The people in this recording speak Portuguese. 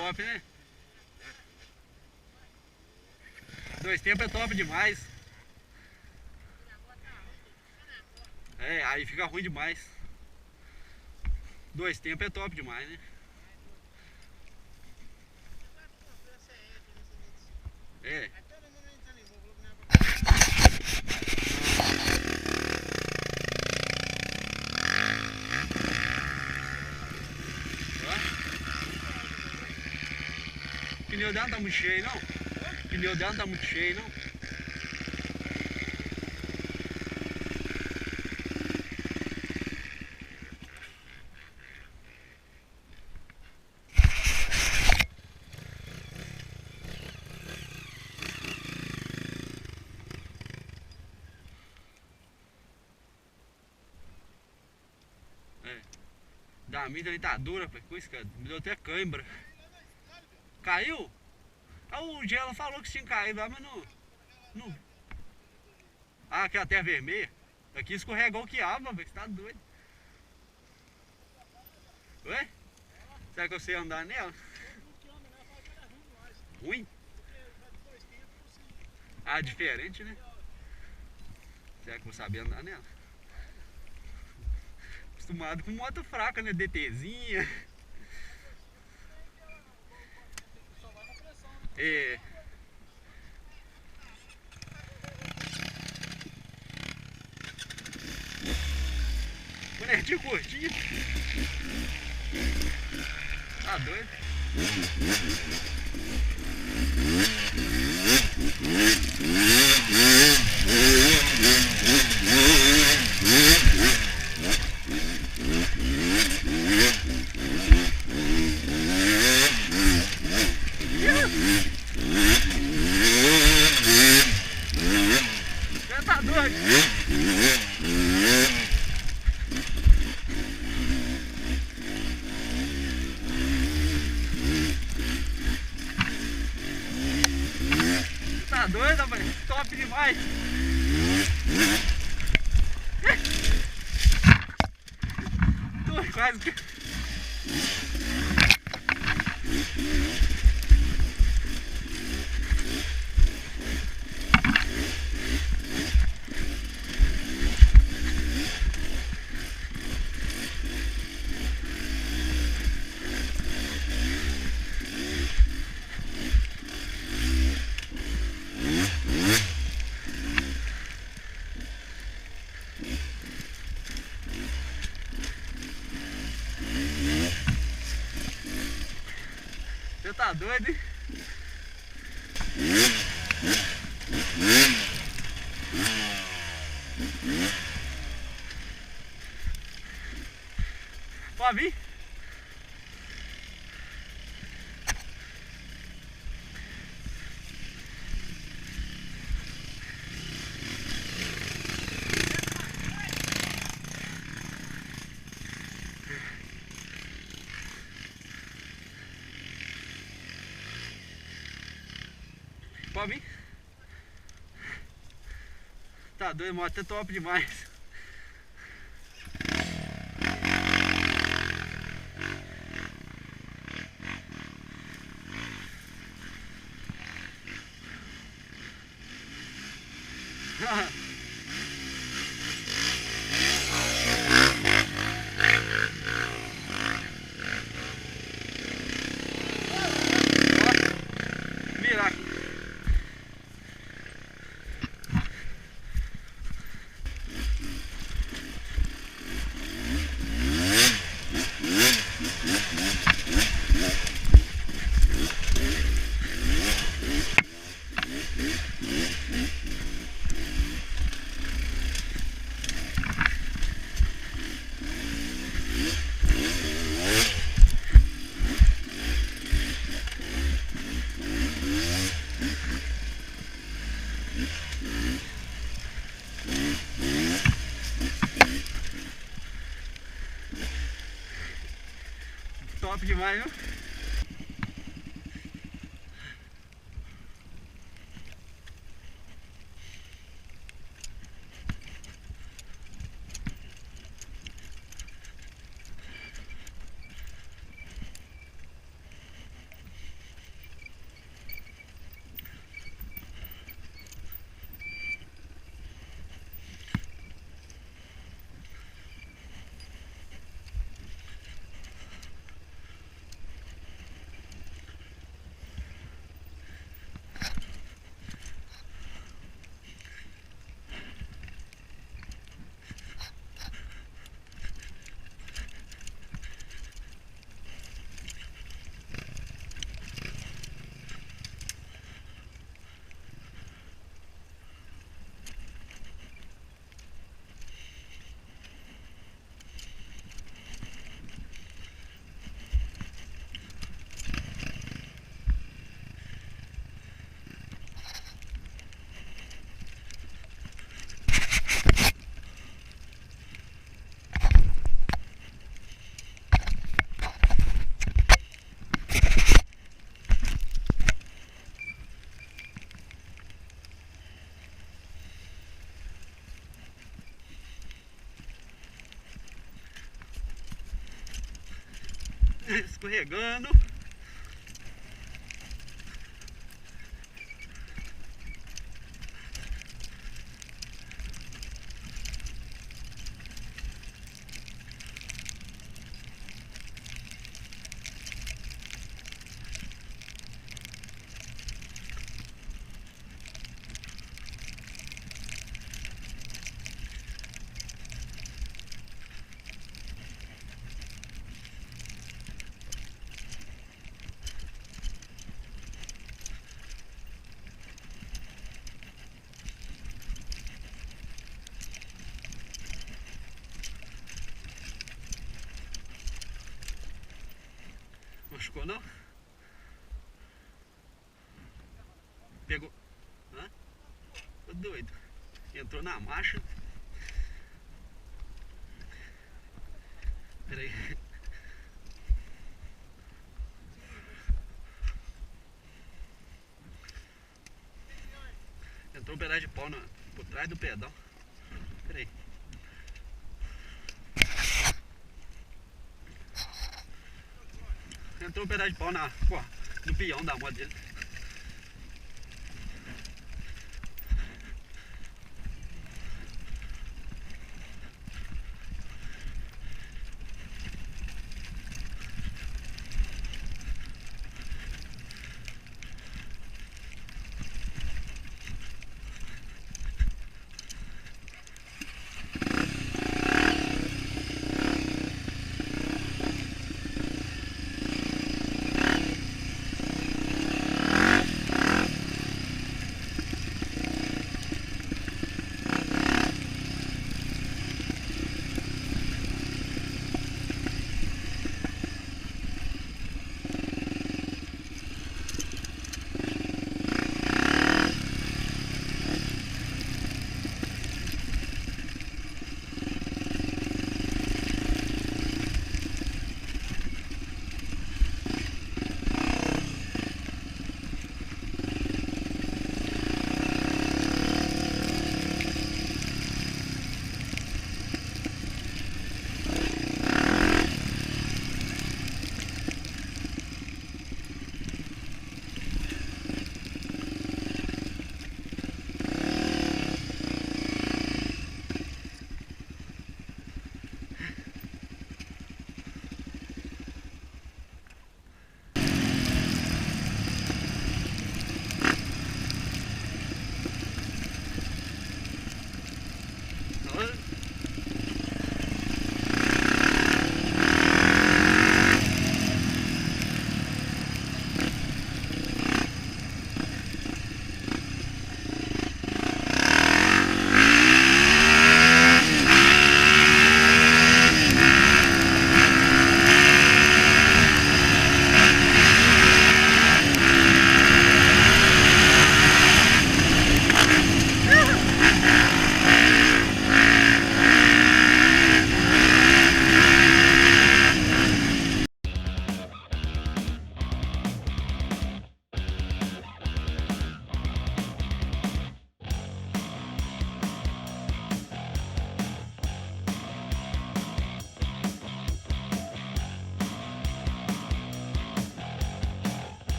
top, né? Dois tempos é top demais. É, aí fica ruim demais. Dois tempos é top demais, né? É. O pneu dela não tá muito cheio, não? O pneu dela não tá muito cheio, não? É. Da minha também tá dura, pai. Com isso, cara. Me deu até cãibra. Caiu? Ah, o Gela falou que tinha caído lá, mas não. Ah, aquela terra vermelha. Aqui escorregou que aba, velho. Você tá doido. Ué? Será que eu sei andar nela? Ruim? Ah, diferente, né? Será que eu vou saber andar nela? Acostumado com moto fraca, né? DTzinha. É. Bonetinho curtinho. Tá doido? Já tá doido? Tá doido, rapaz? Top demais! Tô quase que... Você tá doido, hein? Pode vir? Pode vir? Tá doido, moto é top demais. Virar aqui. Top demais, viu? escorregando. Machucou não? Pegou. Hã? Tô doido. Entrou na marcha. Peraí. Entrou um pedaço de pau por trás do pedal. Peraí. Entrou um pedaço de pau no peão da moto dele.